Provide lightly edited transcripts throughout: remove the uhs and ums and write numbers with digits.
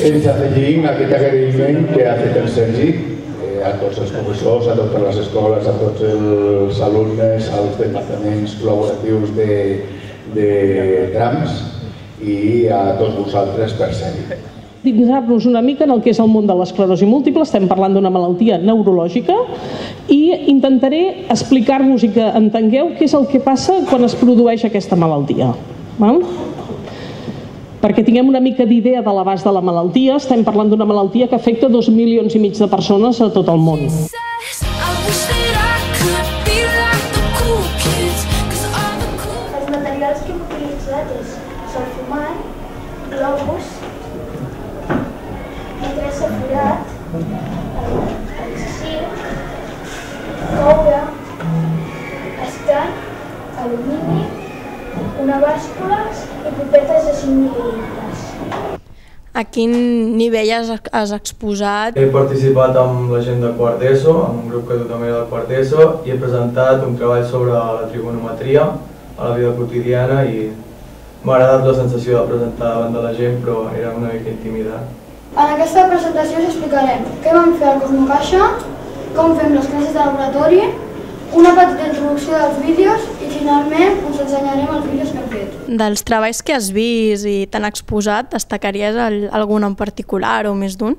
Ens afegim aquest agraïment que ha fet el Sergi a tots els professors, a totes les escoles, a tots els alumnes, als departaments col·laboratius de trams i a tots vosaltres per ser-hi. Dinsar-nos una mica en el que és el món de l'esclerosi múltiple. Estem parlant d'una malaltia neurològica i intentaré explicar-vos i que entengueu què és el que passa quan es produeix aquesta malaltia. Perquè tinguem una mica d'idea de l'abast de la malaltia, estem parlant d'una malaltia que afecta 2,5 milions de persones a tot el món. Els materials que hem utilitzat són fumant, globus, vidre safurat, el circ, coure, estanc, alumini, una bàscula i pipetes de 5 mil·lílitres. A quin nivell has exposat? He participat amb la gent de quart d'ESO, amb un grup que tothom era de quart d'ESO, i he presentat un treball sobre la trigonometria a la vida quotidiana i m'ha agradat la sensació de presentar davant de la gent, però era una mica intimidant. En aquesta presentació us explicarem què vam fer al Cosmocaixa, com fem les classes de laboratori, una petita introducció dels vídeos i finalment us ensenyarem els vídeos que hem fet. Dels treballs que has vist i t'han exposat, destacaries algun en particular o més d'un?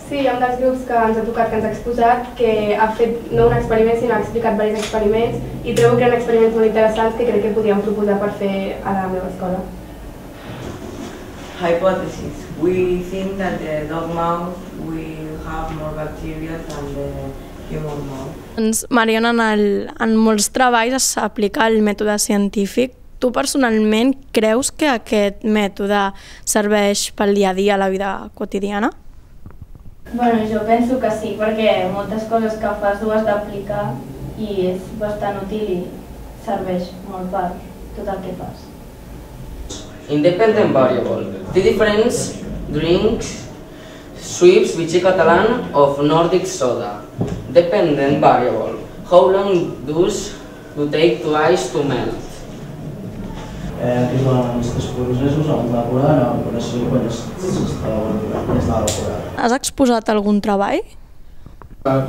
Sí, hi ha un dels grups que ens ha tocat, que ens ha exposat, que ha fet no un experiment, sinó ha explicat diversos experiments i trobo que eren experiments molt interessants que crec que podríem proposar per fer a la meva escola. Hypothesis. We think that the dog mouth will have more bacteria than the human mouth. Doncs, Mariona, en molts treballs s'aplica el mètode científic. Tu personalment creus que aquest mètode serveix pel dia a dia a la vida quotidiana? Bueno, jo penso que sí, perquè moltes coses que fas ho has d'aplicar i és bastant útil i serveix molt per tot el que fas. Independent variable. The difference drinks sweeps vichy catalan of Nordic soda. Dependent variable. How long does you take to ice to melt? Aquí es donen els processos amb una cura en l'operació quan ja està elaborada. Has exposat algun treball?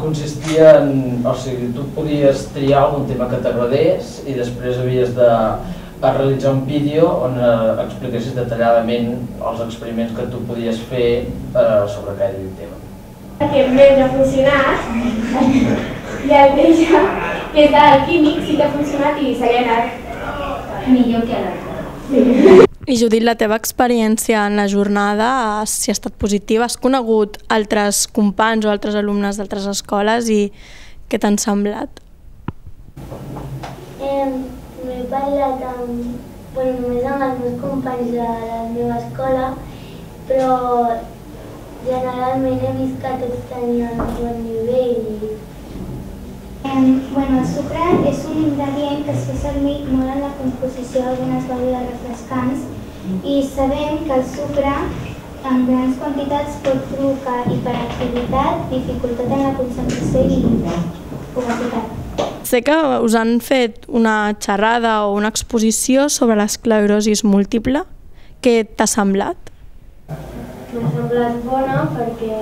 Consistia en... O sigui, tu podies triar algun tema que t'agradés i després havies de realitzar un vídeo on expliquessis detalladament els experiments que tu podies fer sobre aquell tema. Aquest més ha funcionat i el més que és del químic sí que ha funcionat i s'ha anat millor que l'altre. I Judit, la teva experiència en la jornada, si ha estat positiva, has conegut altres companys o altres alumnes d'altres escoles i què t'han semblat? M'he parlat només amb els meus companys de la meva escola, però generalment he vist que tots tenien un bon nivell. El sucre és un ingredient que es fa servir molt en la composició d'algunes begudes refrescants i sabem que el sucre en grans quantitats pot provocar hiperactivitat, dificultat en la concentració i obesitat. Sé que us han fet una xerrada o una exposició sobre l'esclerosi múltiple. Què t'ha semblat? M'ha semblat bona perquè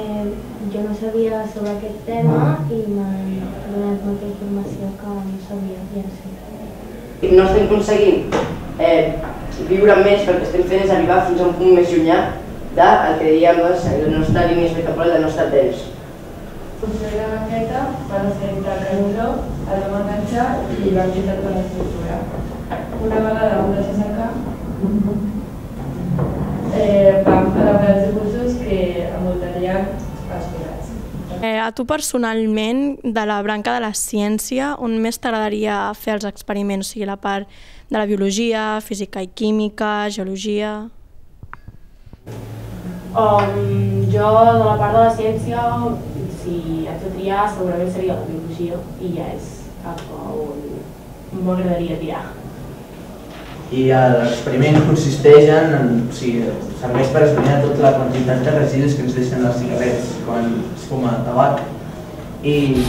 jo no sabia sobre aquest tema i m'han donat molta informació que no sabia ja sé. No estem aconseguint viure més, perquè estem fent és arribar fins a un punt més llunyà del que diguem la nostra línia espectacular del nostre temps. Construir la maqueta, van necessitar el canuló, el vam enganxar i vam quitar tota l'estructura. Una vegada vam deixar secar, vam elaborar els dibuixos que envoltarien els forats. A tu personalment, de la branca de la ciència, on més t'agradaria fer els experiments? O sigui, la part de la biologia, física i química, geologia... Jo, de la part de la ciència, si haig de triar, segurament seria la biologia i ja és cap on m'agradaria tirar. I l'experiment consisteix en... serveix per esbrinar tota la quantitat de residus que ens deixen els cigarrets quan es fuma tabac i...